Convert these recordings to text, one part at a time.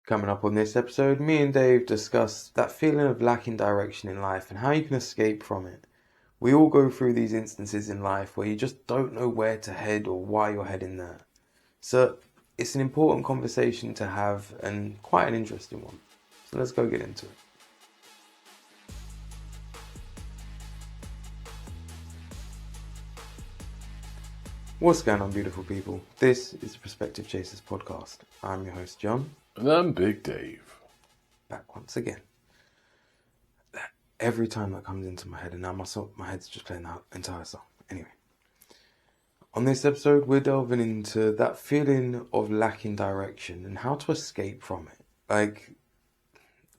Coming up on this episode, me and Dave discuss that feeling of lacking direction in life and how you can escape from it. We all go through these instances in life where you just don't know where to head or why you're heading there. So it's an important conversation to have and quite an interesting one. So let's go get into it. What's going on, beautiful people? This is the Perspective Chasers podcast. I'm your host, John. And I'm Big Dave. Back once again. Every time that comes into my head, and now my head's just playing that entire song. Anyway, on this episode, we're delving into that feeling of lacking direction and how to escape from it. Like,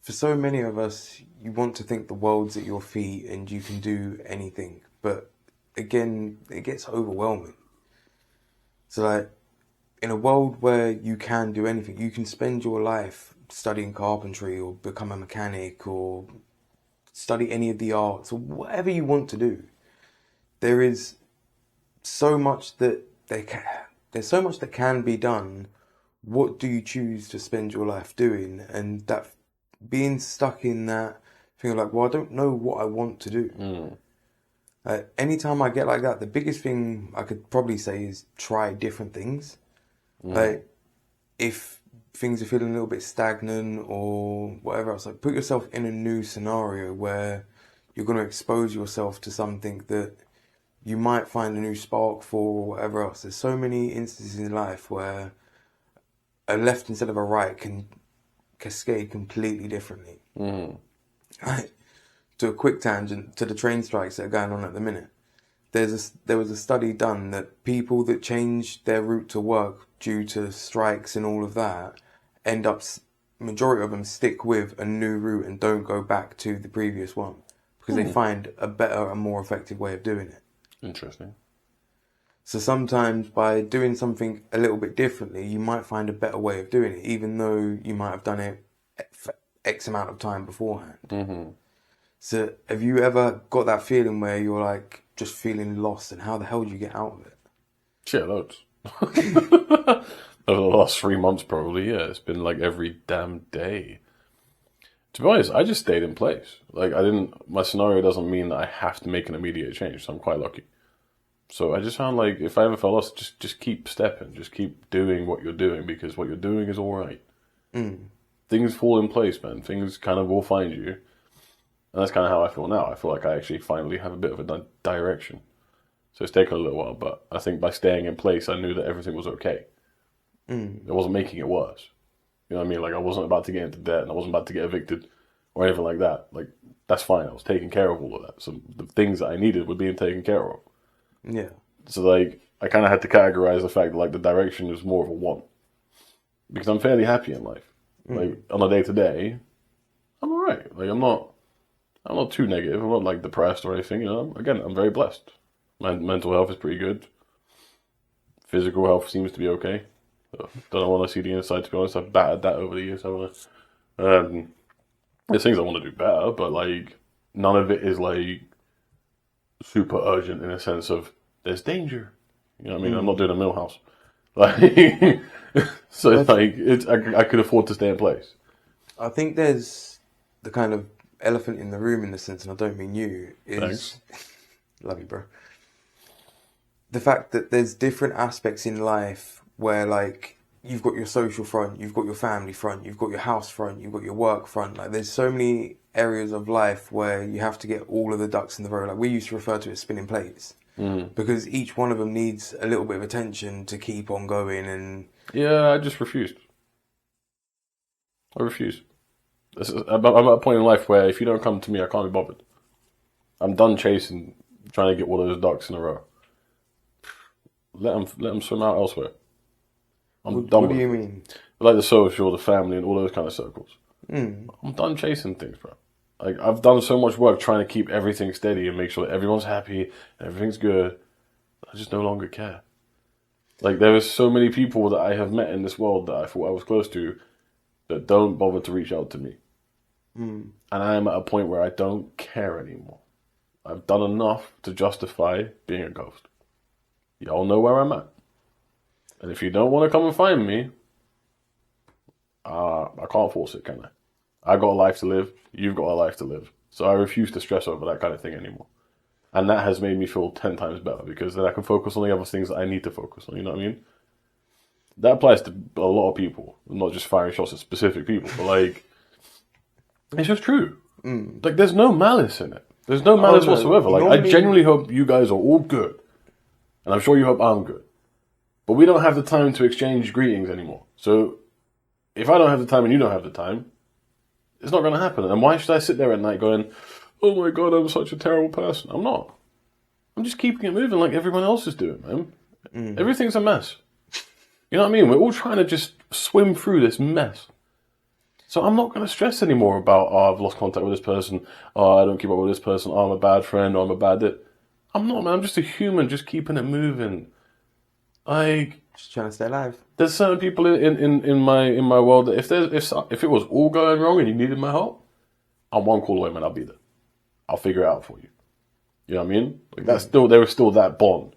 for so many of us, you want to think the world's at your feet and you can do anything. But again, it gets overwhelming. So like, in a world where you can do anything, you can spend your life studying carpentry or become a mechanic or study any of the arts or whatever you want to do. There is so much that there's so much that can be done. What do you choose to spend your life doing? And that being stuck in that thing of like, well, I don't know what I want to do. Anytime I get like that, the biggest thing I could probably say is try different things. Like, if things are feeling a little bit stagnant or whatever else, like, put yourself in a new scenario where you're going to expose yourself to something that you might find a new spark for or whatever else. There's so many instances in life where a left instead of a right can cascade completely differently. Right. To a quick tangent, to the train strikes that are going on at the minute. There was a study done that people that change their route to work due to strikes and all of that end up, majority of them stick with a new route and don't go back to the previous one because they find a better and more effective way of doing it. Interesting. So sometimes by doing something a little bit differently, you might find a better way of doing it, even though you might have done it for X amount of time beforehand. So have you ever got that feeling where you're like just feeling lost, and how the hell do you get out of it? Shit, loads. Over the last 3 months, probably, yeah. It's been like every damn day. To be honest, I just stayed in place. Like, my scenario doesn't mean that I have to make an immediate change, so I'm quite lucky. So I just found like, if I ever fell lost, just keep stepping. Just keep doing what you're doing, because what you're doing is alright. Things fall in place, man. Things kind of will find you. And that's kind of how I feel now. I feel like I actually finally have a bit of a direction. So it's taken a little while, but I think by staying in place, I knew that everything was okay. It wasn't making it worse. You know what I mean? Like, I wasn't about to get into debt, and I wasn't about to get evicted or anything like that. Like, that's fine. I was taking care of all of that. So the things that I needed were being taken care of. Yeah. So, like, I kind of had to categorize the fact that, like, the direction is more of a want. Because I'm fairly happy in life. Like, on a day-to-day, I'm alright. Like, I'm not too negative. I'm not like depressed or anything. You know, again, I'm very blessed. My mental health is pretty good. Physical health seems to be okay. So, don't want to see the inside. To be honest, I've battered that over the years. There's things I want to do better, but like none of it is like super urgent in a sense of there's danger. You know what I mean? I'm not doing a millhouse. Like, so like I could afford to stay in place. I think there's the kind of elephant in the room in the sense, and I don't mean you, is Thanks. love you, bro. The fact that there's different aspects in life where, like, you've got your social front, you've got your family front, you've got your house front, you've got your work front. Like, there's so many areas of life where you have to get all of the ducks in the row. Like, we used to refer to it as spinning plates. Because each one of them needs a little bit of attention to keep on going. And yeah, I just refused. I refuse. I'm at a point in life where if you don't come to me, I can't be bothered. I'm done chasing, trying to get all those ducks in a row. Let them swim out elsewhere. I'm done. What do you mean? Like the social, the family, and all those kind of circles. I'm done chasing things, bro. Like, I've done so much work trying to keep everything steady and make sure that everyone's happy and everything's good. I just no longer care. Like, there are so many people that I have met in this world that I thought I was close to that don't bother to reach out to me. And I am at a point where I don't care anymore. I've done enough to justify being a ghost. Y'all know where I'm at. And if you don't want to come and find me, I can't force it, can I? I got a life to live. You've got a life to live. So I refuse to stress over that kind of thing anymore. And that has made me feel 10 times better because then I can focus on the other things that I need to focus on. You know what I mean? That applies to a lot of people, not just firing shots at specific people. But like, it's just true. Like, there's no malice in it. There's no malice whatsoever. Like, I genuinely hope you guys are all good. And I'm sure you hope I'm good. But we don't have the time to exchange greetings anymore. So, if I don't have the time and you don't have the time, it's not going to happen. And why should I sit there at night going, oh my God, I'm such a terrible person? I'm not. I'm just keeping it moving like everyone else is doing, man. Everything's a mess. You know what I mean? We're all trying to just swim through this mess. So I'm not going to stress anymore about, oh, I've lost contact with this person. Oh, I don't keep up with this person. Oh, I'm a bad friend. Oh, I'm a bad dit. I'm not, man. I'm just a human, just keeping it moving. Like, Just trying to stay alive. there's certain people in my world that if it was all going wrong and you needed my help, I'm one call away, man. I'll be there. I'll figure it out for you. You know what I mean? Like there was still that bond.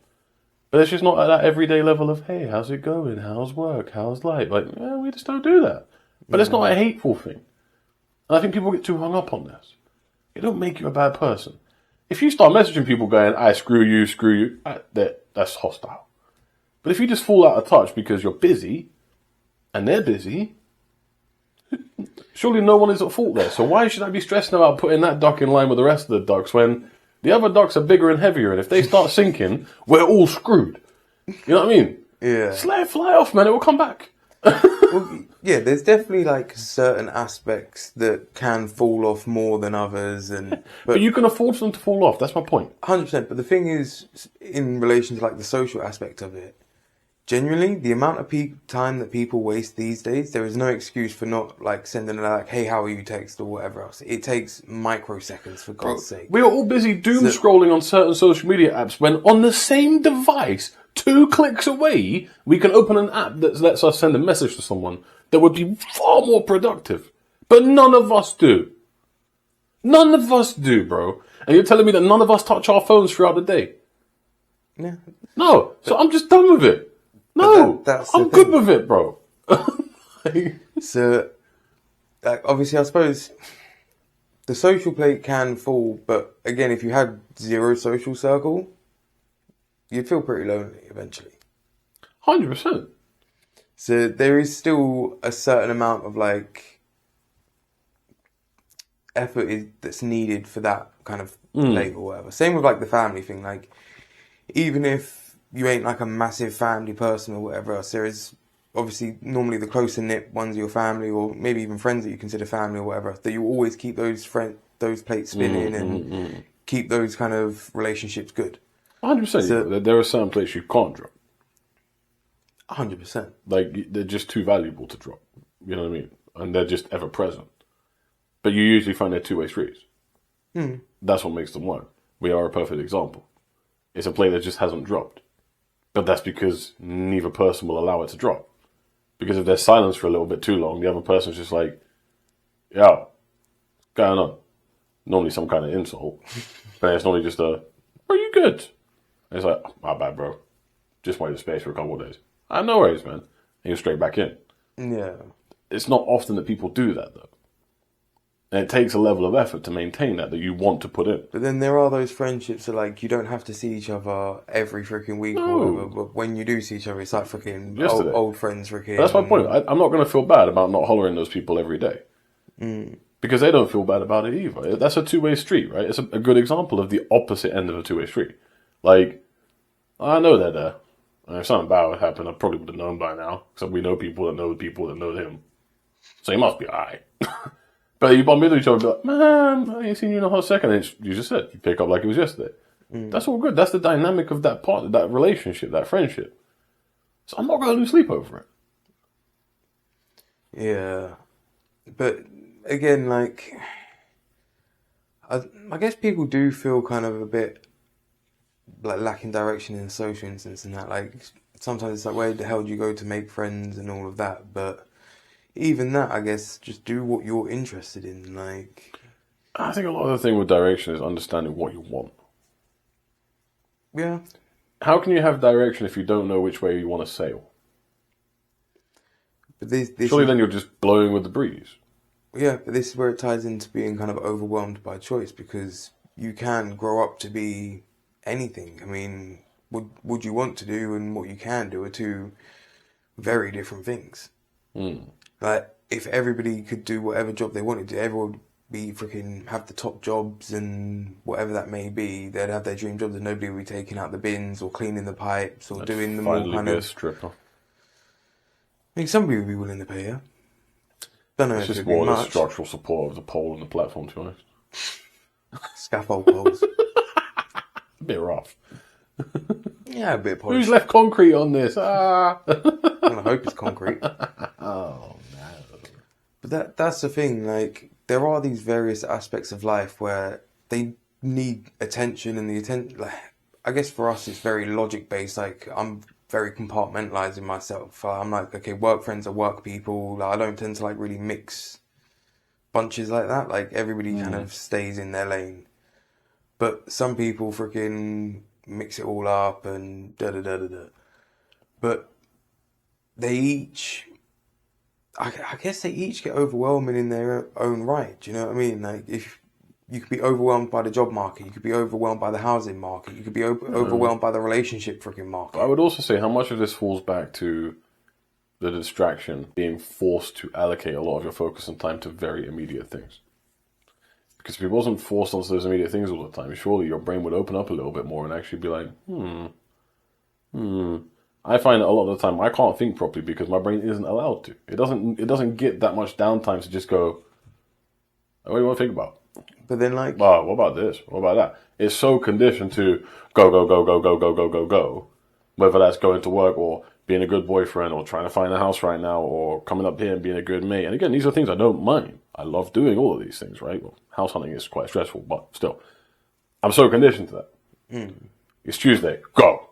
But it's just not at that everyday level of, hey, how's it going? How's work? How's life? Like, yeah, we just don't do that. But it's not a hateful thing. And I think people get too hung up on this. It don't make you a bad person. If you start messaging people going, I screw you, that's hostile. But if you just fall out of touch because you're busy, and they're busy, surely no one is at fault there. So why should I be stressing about putting that duck in line with the rest of the ducks when the other ducks are bigger and heavier, and if they start sinking, we're all screwed? You know what I mean? Yeah. Just let it fly off, man. It will come back. Well, yeah, there's definitely like certain aspects that can fall off more than others, But you can afford them to fall off. That's my point. 100%. But the thing is, in relation to like the social aspect of it, genuinely, the amount of time that people waste these days, there is no excuse for not like sending a like, "Hey, how are you?" text or whatever else. It takes microseconds, for God's sake. We are all busy doom scrolling on certain social media apps when on the same device, 2 clicks away, we can open an app that lets us send a message to someone that would be far more productive. But none of us do. None of us do, bro. And you're telling me that none of us touch our phones throughout the day? Yeah. No. So I'm just done with it. No. that's I'm the good thing. with it, bro. So, like, obviously, I suppose the social plate can fall, but again, if you had zero social circle, you'd feel pretty lonely eventually. 100%. So there is still a certain amount of like effort that's needed for that kind of plate or whatever. Same with like the family thing. Like, even if you ain't like a massive family person or whatever else, there is obviously normally the closer knit ones of your family, or maybe even friends that you consider family or whatever, that you always keep those plates spinning and keep those kind of relationships good. 100%. So, there are certain places you can't drop. 100%. Like, they're just too valuable to drop. You know what I mean? And they're just ever present. But you usually find they're two-way streets. That's what makes them work. We are a perfect example. It's a play that just hasn't dropped. But that's because neither person will allow it to drop. Because if there's silence for a little bit too long, the other person's just like, yo, what's going on? Normally some kind of insult. But it's normally just a, are you good? And it's like, my bad, bro. Just wanted space for a couple of days. No worries, man. And you're straight back in. Yeah. It's not often that people do that, though. And it takes a level of effort to maintain that you want to put in. But then there are those friendships that, like, you don't have to see each other every freaking week or whatever. But when you do see each other, it's like freaking old friends freaking. But that's my point. I'm not going to feel bad about not hollering those people every day. Because they don't feel bad about it either. That's a two-way street, right? It's a good example of the opposite end of a two-way street. Like, I know they're there. And if something bad would happen, I probably would have known by now. Because we know people that know him. So he must be alright. But you bump into each other and be like, man, I ain't seen you in a hot second. And you just said, you pick up like it was yesterday. That's all good. That's the dynamic of that part, that relationship, that friendship. So I'm not going to lose sleep over it. Yeah. But again, like, I guess people do feel kind of a bit like lacking direction in the social instance and that. Like, sometimes it's like, where the hell do you go to make friends and all of that? But even that, I guess, just do what you're interested in. Like, I think a lot of the thing with direction is understanding what you want. Yeah. How can you have direction if you don't know which way you want to sail? But this Surely then you're just blowing with the breeze. yeah, but this is where it ties into being kind of overwhelmed by choice, because you can grow up to be anything. I mean, what you want to do and what you can do are two very different things. Like, if everybody could do whatever job they wanted to, everyone would be freaking have the top jobs and whatever that may be. They'd have their dream jobs and nobody would be taking out the bins or cleaning the pipes or doing the more Finally kind be a of... stripper. I mean, somebody would be willing to pay you. Don't know It's if just it'd be more the much. structural support of the pole and the platform, to be honest. Scaffold poles. A bit rough. Yeah, a bit Who's polished. left concrete on this? Ah! I hope it's concrete. Oh, no. But that's the thing, like, there are these various aspects of life where they need attention, and the attention, like, I guess for us it's very logic based. Like, I'm very compartmentalizing myself. I'm like, okay, work friends are work people. Like, I don't tend to like really mix bunches like that. Like, everybody kind of stays in their lane. But some people freaking mix it all up and da da da da da. But they each, I guess they each get overwhelming in their own right. Do you know what I mean? Like, if you could be overwhelmed by the job market, you could be overwhelmed by the housing market, you could be overwhelmed by the relationship freaking market. I would also say how much of this falls back to the distraction, being forced to allocate a lot of your focus and time to very immediate things. Because if it wasn't forced onto those immediate things all the time, surely your brain would open up a little bit more and actually be like, I find that a lot of the time I can't think properly because my brain isn't allowed to. It doesn't get that much downtime to just go, what do you want to think about? But then, like, Oh, what about this? What about that? It's so conditioned to go, go, go, go, go, go, go, go, go. Whether that's going to work or being a good boyfriend or trying to find a house right now or coming up here and being a good mate. And again, these are things I don't mind. I love doing all of these things, right? Well, house hunting is quite stressful, but still. I'm so conditioned to that. It's Tuesday. Go.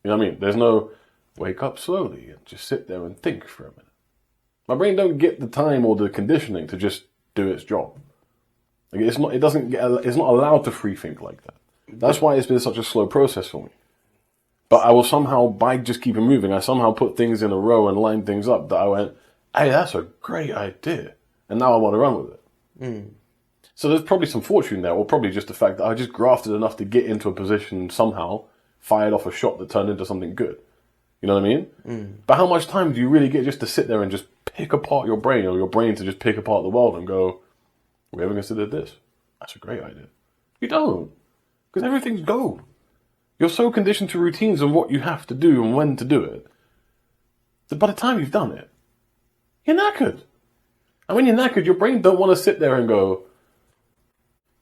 You know what I mean? There's no wake up slowly and just sit there and think for a minute. My brain don't get the time or the conditioning to just do its job. Like, it's not allowed to free think like that. That's why it's been such a slow process for me. But I will somehow, by just keeping moving, I somehow put things in a row and line things up that I went, hey, that's a great idea. And now I want to run with it. So there's probably some fortune there, or probably just the fact that I just grafted enough to get into a position somehow, fired off a shot that turned into something good. You know what I mean? But how much time do you really get just to sit there and just pick apart your brain, or your brain to just pick apart the world and go, we haven't considered this. That's a great idea. You don't. Because everything's go. You're so conditioned to routines and what you have to do and when to do it, that by the time you've done it, you're knackered. And when you're knackered, your brain don't want to sit there and go,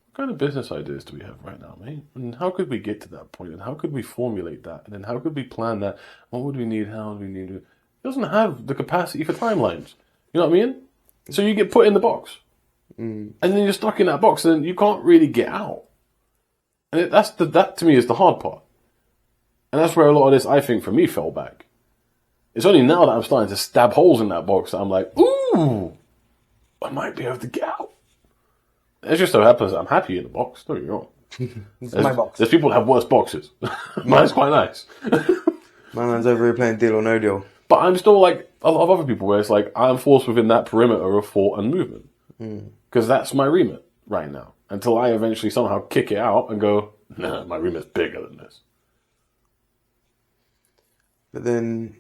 what kind of business ideas do we have right now, mate? And how could we get to that point? And how could we formulate that? And then how could we plan that? What would we need? How would we need it? It doesn't have the capacity for timelines. You know what I mean? So you get put in the box. And then you're stuck in that box and you can't really get out. And that to me is the hard part. And that's where a lot of this, I think, for me, fell back. It's only now that I'm starting to stab holes in that box that I'm like, ooh, I might be able to get out. It just so happens that I'm happy in the box. Don't get me wrong. it's my box. There's people that have worse boxes. Mine's quite nice. My man's over here playing Deal or No Deal. But I'm still like a lot of other people where it's like I'm forced within that perimeter of thought and movement. Because that's my remit right now. Until I eventually somehow kick it out and go, nah, my remit's bigger than this. But then,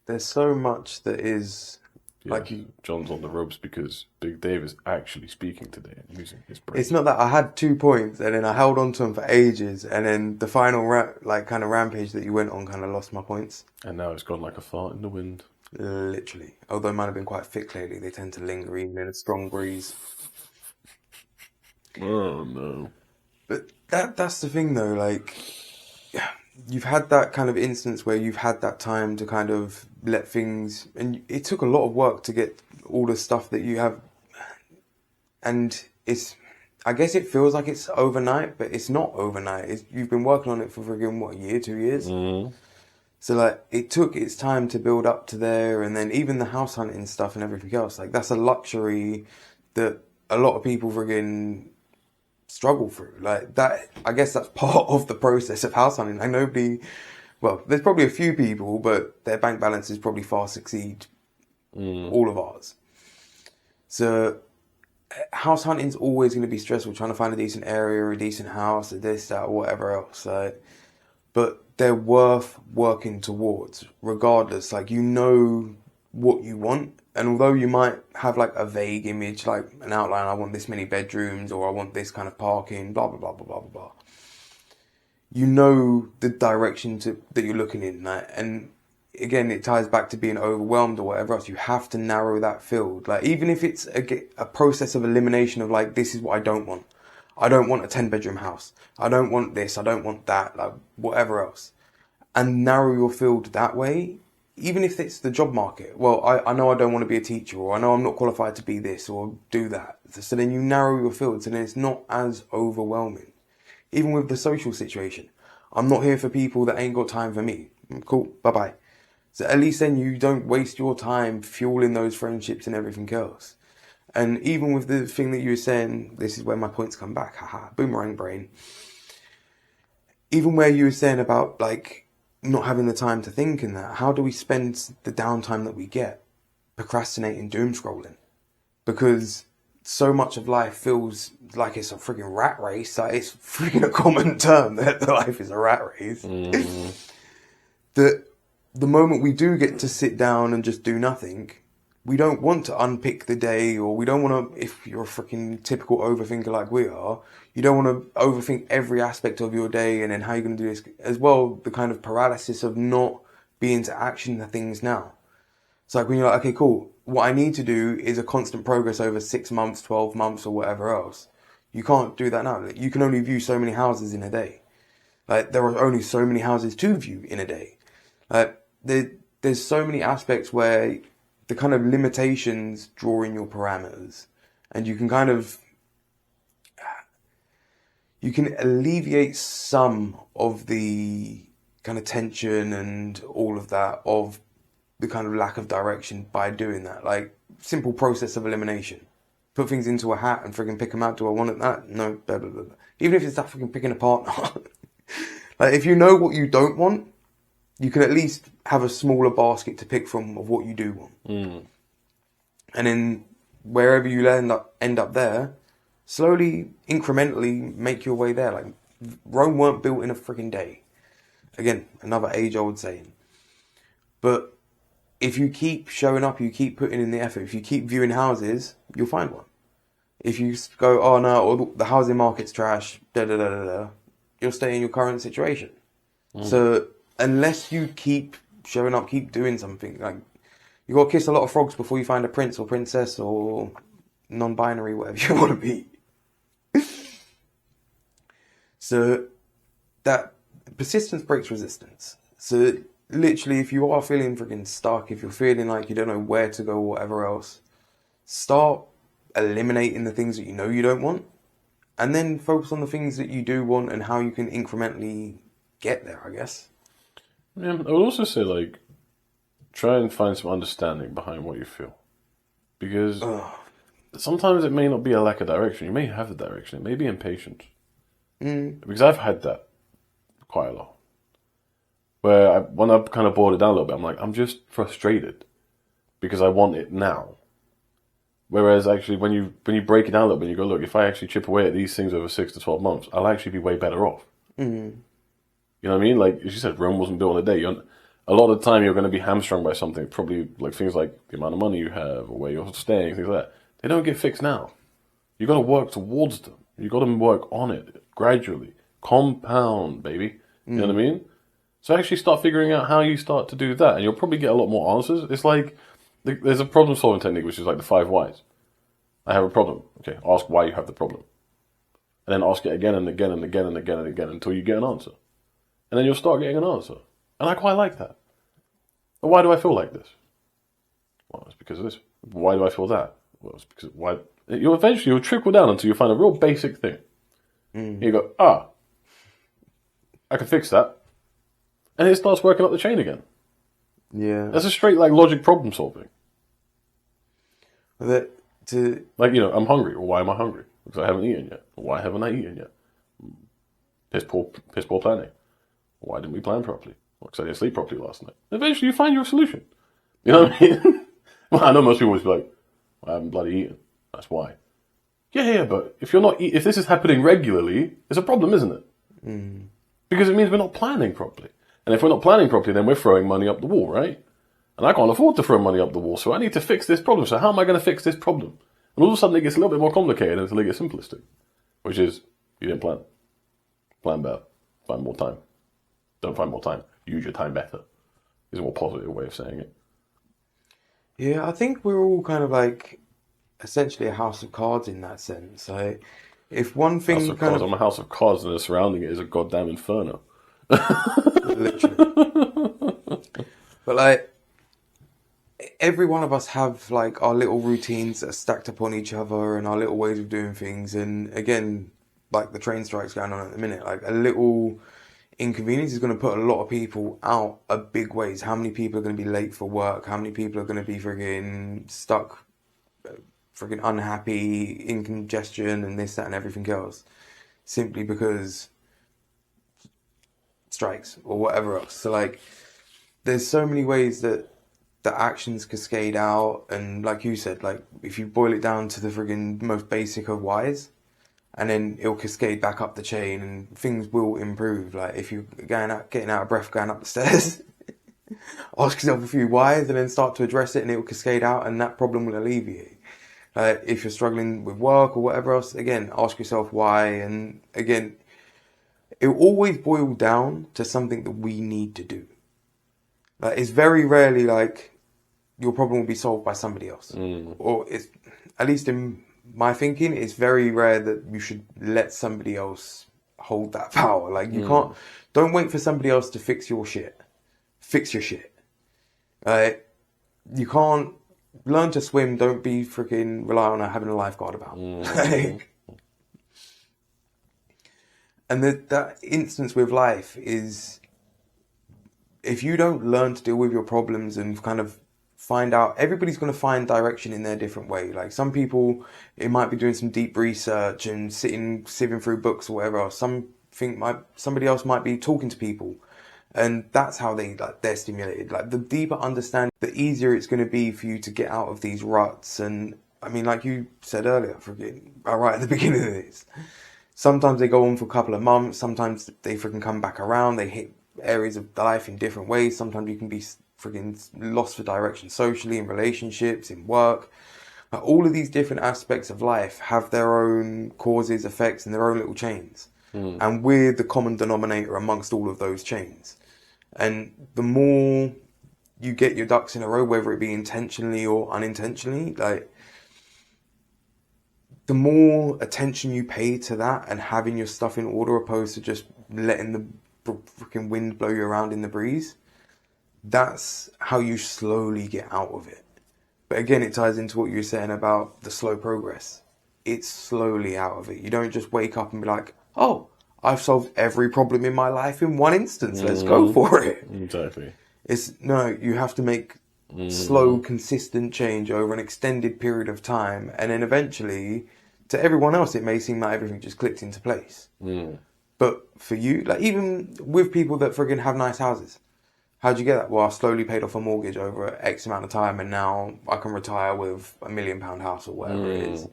there's so much that is like John's on the ropes because Big Dave is actually speaking today and using his brain. It's not that I had 2 points and then I held on to them for ages, and then the final kind of rampage that you went on kind of lost my points. And now it's gone like a fart in the wind. Literally. Although mine have been quite thick lately, they tend to linger even in a strong breeze. Oh no. But that's the thing though, like, you've had that kind of instance where you've had that time to kind of let things, and it took a lot of work to get all the stuff that you have, and I guess it feels like it's overnight, but it's not overnight. You've been working on it for friggin' what, a year, 2 years? So like, it took its time to build up to there, and then even the house hunting stuff and everything else, like, that's a luxury that a lot of people friggin' struggle through. Like that, I guess that's part of the process of house hunting. Like nobody, well, there's probably a few people, but their bank balances probably far exceed all of ours. So house hunting's always going to be stressful, trying to find a decent area, a decent house, a this, that, or whatever else. Like, but they're worth working towards, regardless. Like, you know what you want, and although you might have like a vague image, like an outline, I want this many bedrooms, or I want this kind of parking, blah blah blah blah blah blah blah. You know the direction that you're looking in, like, and again, it ties back to being overwhelmed or whatever else. You have to narrow that field. Like, even if it's a process of elimination of like, this is what I don't want. I don't want a 10-bedroom house. I don't want this. I don't want that. Like, whatever else. And narrow your field that way. Even if it's the job market. Well, I know I don't want to be a teacher, or I know I'm not qualified to be this or do that. So then you narrow your field, so then it's not as overwhelming. Even with the social situation. I'm not here for people that ain't got time for me. Cool. Bye-bye. So at least then you don't waste your time fueling those friendships and everything else. And even with the thing that you were saying, this is where my points come back. Haha, boomerang brain. Even where you were saying about like not having the time to think in that, how do we spend the downtime that we get? Procrastinating, doom scrolling. Because so much of life feels like it's a freaking rat race. Like, it's freaking a common term that life is a rat race. That the moment we do get to sit down and just do nothing, we don't want to unpick the day, or we don't want to, if you're a freaking typical overthinker like we are, you don't want to overthink every aspect of your day and then how you're going to do this. As well, the kind of paralysis of not being to action the things now. It's like when you're like, okay, cool. What I need to do is a constant progress over 6 months, 12 months, or whatever else. You can't do that now. Like, you can only view so many houses in a day. Like, there are only so many houses to view in a day. Like, there's so many aspects where the kind of limitations draw in your parameters, and you can kind of, you can alleviate some of the kind of tension and all of that, of the kind of lack of direction by doing that. Like, simple process of elimination. Put things into a hat and friggin' pick them out. Do I want it that? No, blah, blah, blah, blah. Even if it's that friggin' picking a partner. Like, if you know what you don't want, you can at least have a smaller basket to pick from of what you do want. And then wherever you end up there, slowly, incrementally make your way there. Like, Rome weren't built in a freaking day. Again, another age-old saying. But if you keep showing up, you keep putting in the effort, if you keep viewing houses, you'll find one. If you go, oh no, or the housing market's trash, you'll stay in your current situation. So unless you keep showing up, keep doing something, like, you got to kiss a lot of frogs before you find a prince or princess or non-binary, whatever you want to be. So that persistence breaks resistance. So literally, if you are feeling freaking stuck, if you're feeling like you don't know where to go or whatever else, start eliminating the things that you know you don't want, and then focus on the things that you do want and how you can incrementally get there, I guess. Yeah, I would also say, like, try and find some understanding behind what you feel. Because sometimes it may not be a lack of direction. You may have the direction. It may be impatience. Because I've had that quite a lot. Where when I've kind of boiled it down a little bit, I'm like, I'm just frustrated because I want it now. Whereas actually, when you break it down a little bit, you go, look, if I actually chip away at these things over 6 to 12 months, I'll actually be way better off. You know what I mean? Like, as you said, Rome wasn't built in a day. A lot of the time, you're going to be hamstrung by something. Probably like things like the amount of money you have or where you're staying, things like that. They don't get fixed now. You got to work towards them. You got to work on it gradually. Compound, baby. You know what I mean? So actually start figuring out how you start to do that, and you'll probably get a lot more answers. It's like, there's a problem-solving technique, which is like the 5 whys. I have a problem. Okay, ask why you have the problem. And then ask it again and again and again and again and again until you get an answer. And then you'll start getting an answer. And I quite like that. But why do I feel like this? Well, it's because of this. Why do I feel that? Well, it's because why. You'll trickle down until you find a real basic thing. You go, I can fix that. And it starts working up the chain again. Yeah. That's a straight, like, logic problem solving. Like, I'm hungry. Well, why am I hungry? Because I haven't eaten yet. Why haven't I eaten yet? Piss poor planning. Why didn't we plan properly? Because I didn't sleep properly last night. Eventually you find your solution. You know what I mean? Well, I know most people always be like, I haven't bloody eaten. That's why. Yeah, but if you're not, if this is happening regularly, it's a problem, isn't it? Mm. Because it means we're not planning properly. And if we're not planning properly, then we're throwing money up the wall, right? And I can't afford to throw money up the wall, so I need to fix this problem. So how am I going to fix this problem? And all of a sudden it gets a little bit more complicated until it gets simplistic. Which is, you didn't plan. Plan better. Find more time. Don't find more time. Use your time better. Is a more positive way of saying it. Yeah, I think we're all kind of like essentially a house of cards in that sense. Like, if one thing House of kind cards. of I'm a house of cards, and the surrounding it is a goddamn inferno. literally, but like every one of us have like our little routines that are stacked upon each other and our little ways of doing things. And again, like the train strikes going on at the minute, like a little inconvenience is going to put a lot of people out a big ways. How many people are going to be late for work? How many people are going to be friggin' stuck, friggin' unhappy, in congestion and this, that and everything else? Simply because strikes or whatever else. So like, there's so many ways that the actions cascade out. And like you said, like if you boil it down to the friggin' most basic of whys, and then it'll cascade back up the chain and things will improve. Like if you're getting out of breath, going up the stairs, ask yourself a few whys and then start to address it and it will cascade out and that problem will alleviate. If you're struggling with work or whatever else, again, ask yourself why. And again, it will always boil down to something that we need to do. Like it's very rarely like your problem will be solved by somebody else. Or it's, at least in my thinking, it's very rare that you should let somebody else hold that power. Like you don't wait for somebody else to fix your shit. Fix your shit. You can't learn to swim. Don't be freaking rely on having a lifeguard about. And that instance with life is, if you don't learn to deal with your problems and kind of find out, everybody's going to find direction in their different way. Like some people, it might be doing some deep research and sieving through books or whatever else. Somebody else might be talking to people, and that's how they're stimulated. Like the deeper understanding, the easier it's going to be for you to get out of these ruts. And I mean, like you said earlier, right at the beginning of this, sometimes they go on for a couple of months. Sometimes they freaking come back around. They hit areas of life in different ways. Sometimes you can be freaking lost for direction socially, in relationships, in work. All of these different aspects of life have their own causes, effects, and their own little chains. And we're the common denominator amongst all of those chains. And the more you get your ducks in a row, whether it be intentionally or unintentionally, like the more attention you pay to that and having your stuff in order, opposed to just letting the freaking wind blow you around in the breeze, that's how you slowly get out of it. But again, it ties into what you were saying about the slow progress. It's slowly out of it. You don't just wake up and be like, oh, I've solved every problem in my life in one instance. Let's go for it. Exactly. No, you have to make slow, consistent change over an extended period of time. And then eventually, to everyone else, it may seem like everything just clicked into place. But for you, like even with people that friggin' have nice houses, how'd you get that? Well, I slowly paid off a mortgage over X amount of time and now I can retire with £1 million house or whatever it is.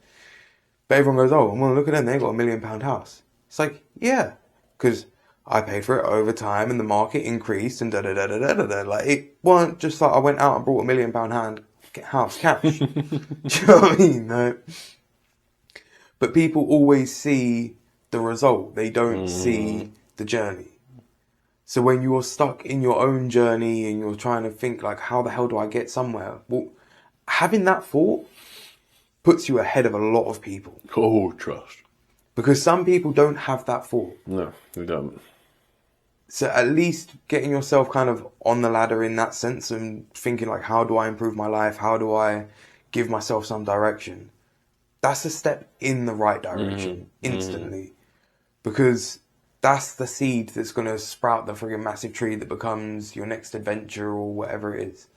But everyone goes, oh, well, look at them, they got £1 million house. It's like, yeah, because I paid for it over time and the market increased and da-da-da-da-da-da. Like, it wasn't just like I went out and bought £1 million house cash. Do you know what I mean? No. But people always see the result. They don't see the journey. So when you're stuck in your own journey and you're trying to think like, how the hell do I get somewhere? Well, having that thought puts you ahead of a lot of people. Oh, trust. Because some people don't have that thought. No, they don't. So at least getting yourself kind of on the ladder in that sense and thinking like, how do I improve my life? How do I give myself some direction? That's a step in the right direction instantly. Because that's the seed that's going to sprout the friggin' massive tree that becomes your next adventure or whatever it is.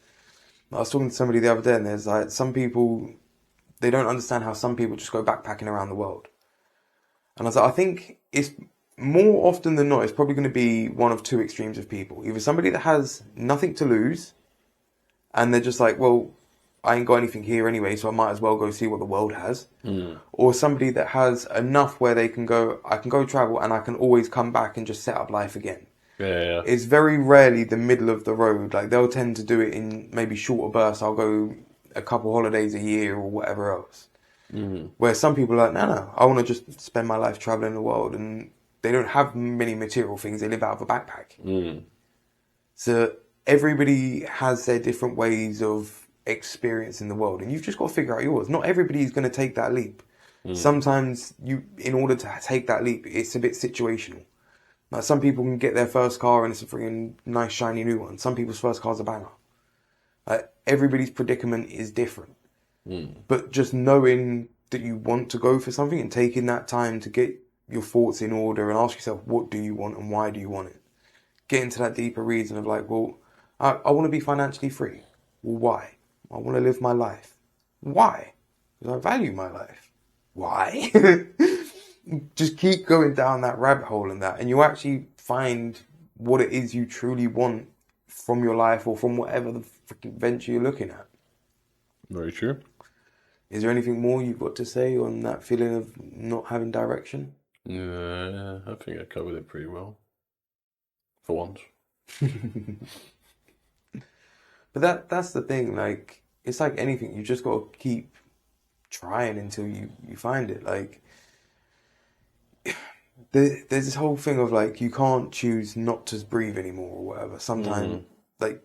I was talking to somebody the other day and there's like some people, they don't understand how some people just go backpacking around the world. And I think it's more often than not, it's probably going to be one of two extremes of people. Either somebody that has nothing to lose and they're just like, well, I ain't got anything here anyway, so I might as well go see what the world has. Or somebody that has enough where they can go, I can go travel and I can always come back and just set up life again. Yeah. It's very rarely the middle of the road. Like, they'll tend to do it in maybe shorter bursts. I'll go a couple holidays a year or whatever else. Where some people are like, no, I want to just spend my life traveling the world, and they don't have many material things. They live out of a backpack. So everybody has their different ways of experiencing the world, and you've just got to figure out yours. Not everybody is going to take that leap. Sometimes in order to take that leap, it's a bit situational. Like, some people can get their first car and it's a freaking nice shiny new one. Some people's first car's a banger. Like, everybody's predicament is different. But just knowing that you want to go for something and taking that time to get your thoughts in order and ask yourself, what do you want and why do you want it? Get into that deeper reason of like, well, I want to be financially free. Well, why? I want to live my life. Why? Because I value my life. Why? Just keep going down that rabbit hole and that, and you actually find what it is you truly want from your life or from whatever the freaking venture you're looking at. Very true. Is there anything more you've got to say on that feeling of not having direction? Yeah, I think I covered it pretty well. For once. But that's the thing, like, it's like anything, you just got to keep trying until you find it. Like, there's this whole thing of like, you can't choose not to breathe anymore or whatever. Sometimes, like,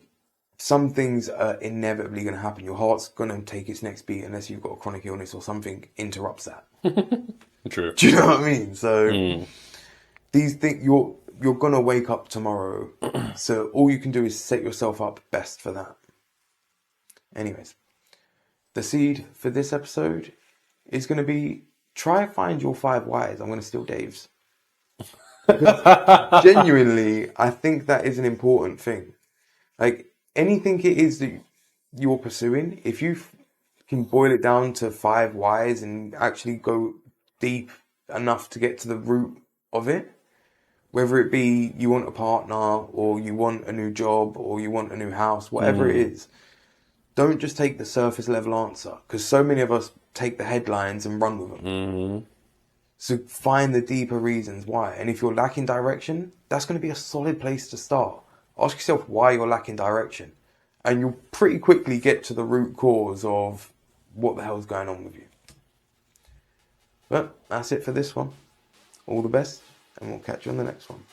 some things are inevitably going to happen. Your heart's going to take its next beat unless you've got a chronic illness or something interrupts that. True. Do you know what I mean? So these things, you're going to wake up tomorrow. So all you can do is set yourself up best for that. Anyways, the seed for this episode is going to be, try find your 5 whys. I'm going to steal Dave's. Genuinely, I think that is an important thing. Like, anything it is that you're pursuing, if you can boil it down to 5 whys and actually go deep enough to get to the root of it, whether it be you want a partner or you want a new job or you want a new house, whatever it is, don't just take the surface level answer, because so many of us take the headlines and run with them. So find the deeper reasons why. And if you're lacking direction, that's going to be a solid place to start. Ask yourself why you're lacking direction, and you'll pretty quickly get to the root cause of what the hell's going on with you. But that's it for this one. All the best, and we'll catch you on the next one.